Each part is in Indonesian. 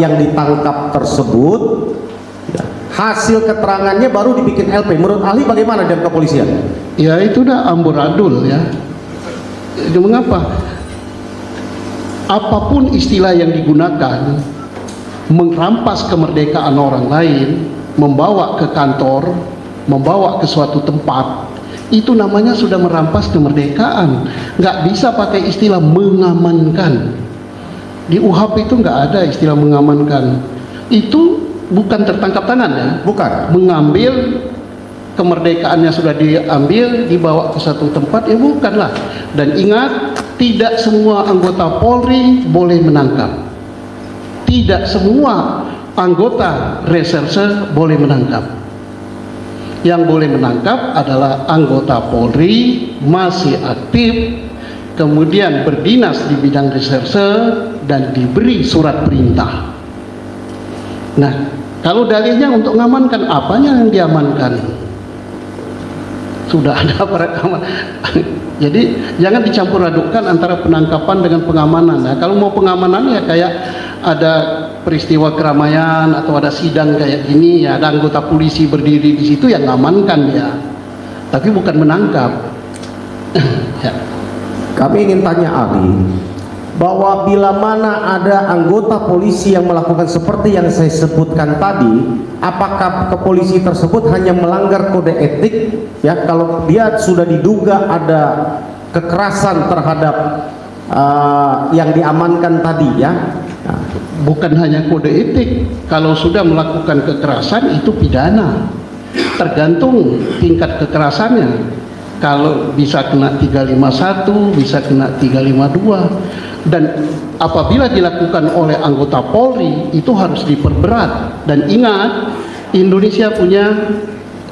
yang ditangkap tersebut, ya, hasil keterangannya baru dibikin LP. Menurut ahli bagaimana dari kepolisian? Ya itu udah amburadul ya. Jadi mengapa? Apapun istilah yang digunakan, merampas kemerdekaan orang lain, membawa ke kantor, membawa ke suatu tempat, itu namanya sudah merampas kemerdekaan. Nggak bisa pakai istilah mengamankan. Di UHP itu nggak ada istilah mengamankan. Itu bukan tertangkap tangan ya. Bukan. Mengambil kemerdekaannya sudah diambil, dibawa ke satu tempat, ya bukanlah. Dan ingat, tidak semua anggota Polri boleh menangkap. Tidak semua anggota reserse boleh menangkap. Yang boleh menangkap adalah anggota Polri masih aktif, kemudian berdinas di bidang reserse dan diberi surat perintah. Nah, kalau dalilnya untuk mengamankan, apanya yang diamankan? Sudah ada perekaman. Jadi jangan dicampur adukkan antara penangkapan dengan pengamanan. Nah, kalau mau pengamanan ya kayak ada peristiwa keramaian atau ada sidang kayak gini, ya ada anggota polisi berdiri di situ yang ngamankan dia, tapi bukan menangkap. Ya. Kami ingin tanya ahli bahwa bila mana ada anggota polisi yang melakukan seperti yang saya sebutkan tadi, apakah kepolisi tersebut hanya melanggar kode etik ya, kalau dia sudah diduga ada kekerasan terhadap yang diamankan tadi ya? Nah, bukan hanya kode etik, kalau sudah melakukan kekerasan itu pidana, tergantung tingkat kekerasannya. Kalau bisa kena 351, bisa kena 352, dan apabila dilakukan oleh anggota Polri itu harus diperberat. Dan ingat, Indonesia punya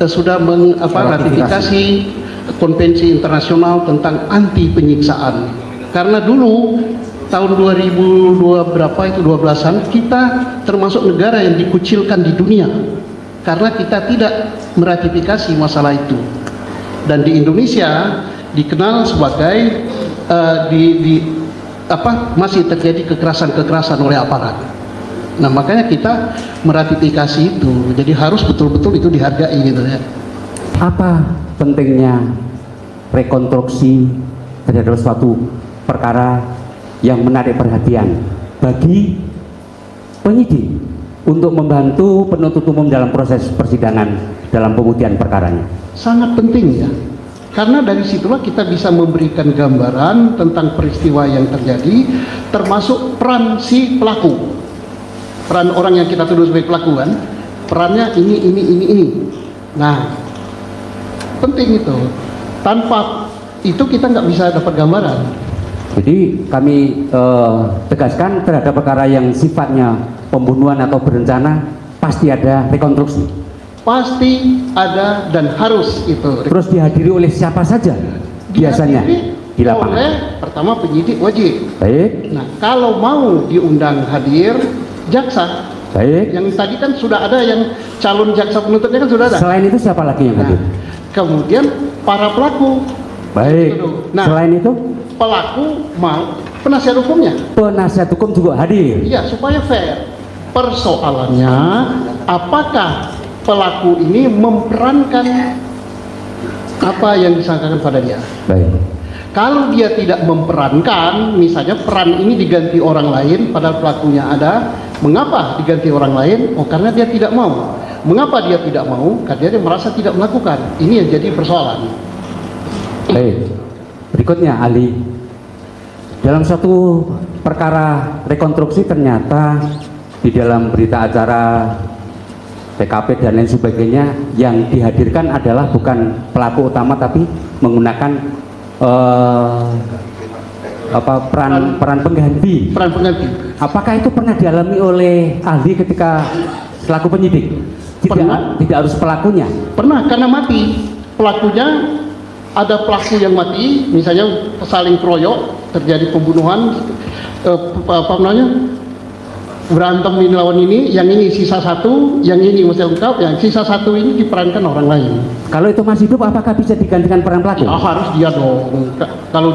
sudah ratifikasi konvensi internasional tentang anti penyiksaan. Karena dulu tahun 2002 berapa itu 12-an, kita termasuk negara yang dikucilkan di dunia karena kita tidak meratifikasi masalah itu. Dan di Indonesia dikenal sebagai masih terjadi kekerasan-kekerasan oleh aparat. Nah, makanya kita meratifikasi itu. Jadi harus betul-betul itu dihargai gitu ya. Apa pentingnya rekonstruksi terhadap suatu perkara yang menarik perhatian bagi penyidik untuk membantu penuntut umum dalam proses persidangan dalam pembuktian perkaranya? Sangat penting ya, karena dari situlah kita bisa memberikan gambaran tentang peristiwa yang terjadi, termasuk peran si pelaku, peran orang yang kita tuduh sebagai pelaku kan, perannya ini. Nah, penting itu. Tanpa itu kita nggak bisa dapat gambaran. Jadi kami tegaskan terhadap perkara yang sifatnya pembunuhan atau berencana pasti ada rekonstruksi. Pasti ada dan harus itu. Terus dihadiri oleh siapa saja biasanya di lapangan? Oleh pertama penyidik wajib. Baik. Nah, kalau mau diundang hadir jaksa. Baik. Yang tadi kan sudah ada yang calon jaksa penuntutnya kan sudah ada. Selain itu siapa lagi yang hadir? Kemudian para pelaku. Baik. Nah, selain itu pelaku mau penasihat hukumnya. Penasihat hukum juga hadir. Iya, supaya fair. Persoalannya apakah pelaku ini memperankan apa yang disangkakan pada dia. Baik. Kalau dia tidak memperankan, misalnya peran ini diganti orang lain padahal pelakunya ada, mengapa diganti orang lain? Oh, karena dia tidak mau. Mengapa dia tidak mau? Karena dia merasa tidak melakukan. Ini yang jadi persoalan. Baik. Berikutnya ahli, dalam suatu perkara rekonstruksi ternyata di dalam berita acara TKP dan lain sebagainya yang dihadirkan adalah bukan pelaku utama tapi menggunakan peran pengganti. Apakah itu pernah dialami oleh ahli ketika selaku penyidik? Tidak harus pelakunya. Pernah, karena mati pelakunya. Ada pelaku yang mati, misalnya saling keroyok, terjadi pembunuhan, berantem ini lawan ini, yang ini sisa satu, yang ini mesti ungkap, yang sisa satu ini diperankan orang lain. Kalau itu masih hidup, apakah bisa digantikan peran pelaku? Ya, harus dia dong. Kalau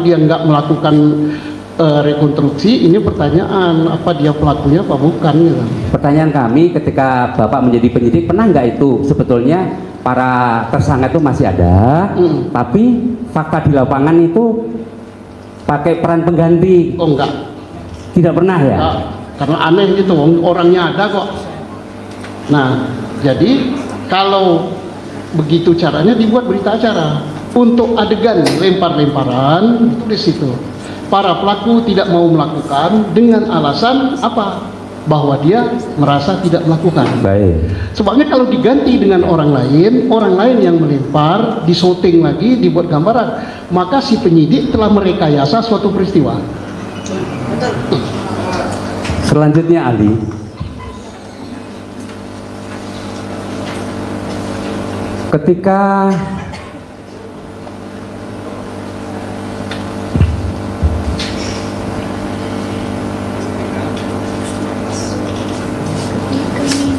dia nggak melakukan rekonstruksi, ini pertanyaan apa dia pelakunya apa bukan gitu. Pertanyaan kami ketika Bapak menjadi penyidik, pernah nggak itu sebetulnya para tersangka itu masih ada, tapi fakta di lapangan itu pakai peran pengganti? Oh enggak. Tidak pernah ya? Enggak. Karena aneh gitu, orangnya ada kok. Nah, jadi kalau begitu caranya dibuat berita acara. Untuk adegan lempar-lemparan itu di situ. Para pelaku tidak mau melakukan dengan alasan apa? Bahwa dia merasa tidak melakukan. Baik. Sebabnya kalau diganti dengan orang lain yang melempar, disyuting lagi, dibuat gambaran, maka si penyidik telah merekayasa suatu peristiwa. Selanjutnya ahli. Ketika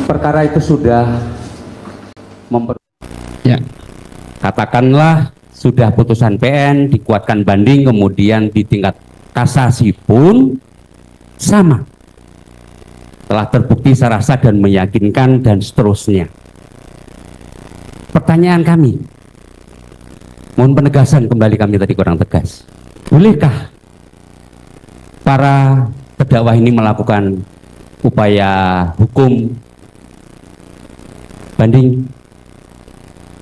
perkara itu sudah Ya. katakanlah sudah putusan PN, dikuatkan banding, kemudian di tingkat kasasi pun sama, telah terbukti secara sah dan meyakinkan dan seterusnya. Pertanyaan kami, mohon penegasan kembali, kami tadi kurang tegas. Bolehkah para terdakwa ini melakukan upaya hukum banding,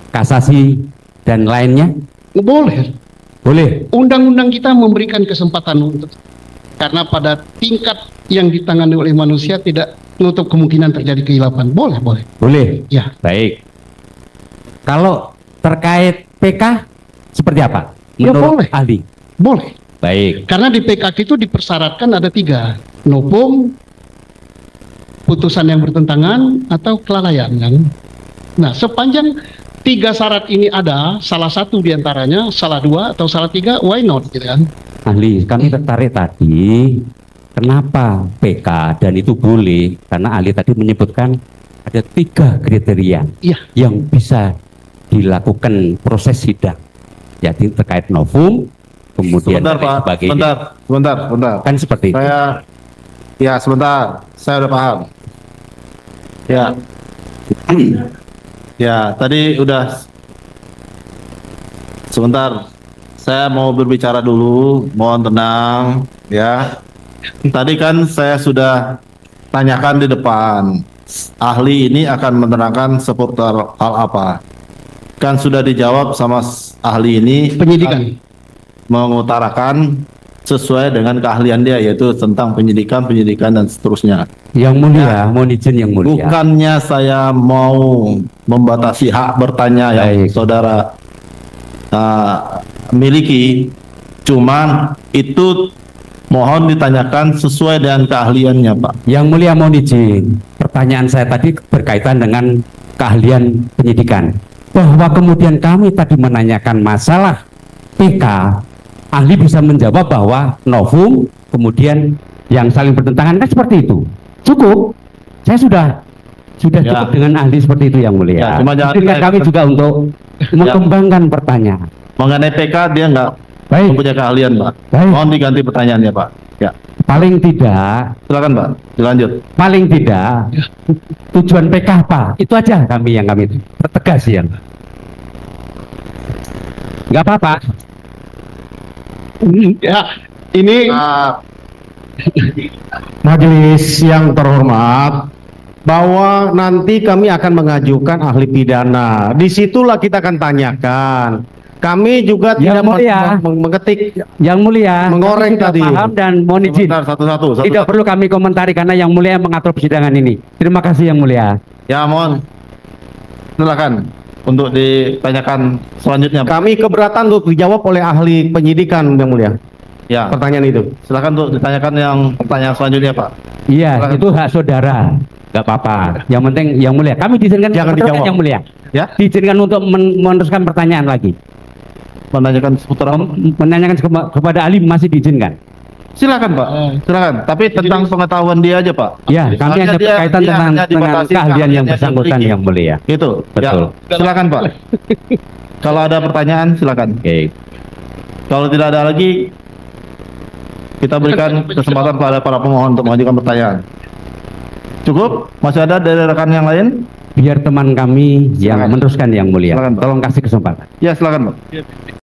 kasasi, dan lainnya? Boleh. Boleh. Undang-undang kita memberikan kesempatan untuk, karena pada tingkat yang ditangani oleh manusia tidak menutup kemungkinan terjadi kehilapan. Boleh. Boleh. Ya. Baik. Kalau terkait PK seperti apa? Ya, Menurut boleh. ahli. Boleh. Baik. Karena di PK itu dipersyaratkan ada 3. Nopung, putusan yang bertentangan, atau kelalaian kan? Nah, sepanjang 3 syarat ini ada, salah satu diantaranya, salah 2 atau salah 3, why not gitu kan? Ahli, kami tertarik tadi kenapa PK dan itu boleh, karena ahli tadi menyebutkan ada 3 kriteria Iya. yang bisa dilakukan proses sidang, jadi terkait novum, kemudian Sebentar dan Pak, sebagainya. sebentar. Kan seperti itu. Sebentar, saya udah paham. Ya, ya tadi udah. Sebentar, saya mau berbicara dulu, mohon tenang, ya. Tadi kan saya sudah tanyakan di depan, ahli ini akan menerangkan seputar hal apa. Kan sudah dijawab sama ahli ini. Penyidikan. Mengutarakan sesuai dengan keahlian dia, yaitu tentang penyidikan dan seterusnya. Yang mulia, mohon izin yang mulia. Bukannya saya mau membatasi hak bertanya yang Baik. saudara miliki, cuman itu mohon ditanyakan sesuai dengan keahliannya, Pak. Yang mulia mohon izin, pertanyaan saya tadi berkaitan dengan keahlian penyidikan. Bahwa kemudian kami tadi menanyakan masalah PK, ahli bisa menjawab bahwa novum, kemudian yang saling bertentangan, kan seperti itu. Cukup, saya sudah Ya. cukup dengan ahli seperti itu yang mulia. Ya, cuma jangan Izinkan kami juga untuk mengembangkan pertanyaan. Mengenai PK dia nggak Baik, mempunyai keahlian, Pak. Baik. Mohon diganti pertanyaannya, Pak. Ya, paling tidak, silakan, Pak. Dilanjut. paling tidak tujuan PK apa? Itu aja kami pertegas ya. Nggak apa-apa. Ya, ini Majelis yang terhormat, bahwa nanti kami akan mengajukan ahli pidana. Disitulah kita akan tanyakan. Kami juga Yang tidak mulia. mengetik, Yang mulia, Mengoreng kami sudah tadi. paham dan mohon izin. Sebentar, satu-satu. Tidak perlu kami komentari karena yang mulia yang mengatur persidangan ini. Terima kasih yang mulia. Ya, mohon. Silakan untuk ditanyakan selanjutnya, Pak. kami keberatan untuk dijawab oleh ahli penyidikan yang mulia. Ya, Pertanyaan itu. silakan untuk ditanyakan yang pertanyaan selanjutnya, Pak. Iya, Silakan. itu hak saudara. Nggak apa-apa. Yang penting yang mulia. Kami diizinkan Jangan pertanyaan dijawab. yang mulia. Ya, Diizinkan untuk meneruskan pertanyaan lagi. menanyakan seputar apa? Menanyakan kepada ahli masih diizinkan. Silakan, Pak. Silakan. Tapi tentang pengetahuan dia aja, Pak. Ya, kami hanya berkaitan dia dengan hanya dibatasi keahlian yang keahliannya bersangkutan sendiri. yang mulia. Gitu. Betul. Ya, silakan, Pak. Kalau ada pertanyaan, silakan. Oke. Kalau tidak ada lagi, Kita berikan kesempatan kepada para pemohon untuk mengajukan pertanyaan. Cukup? Masih ada dari rekan yang lain? Biar teman kami yang Silakan. meneruskan yang mulia. Silakan, Pak. Tolong kasih kesempatan. Ya, silakan, Pak.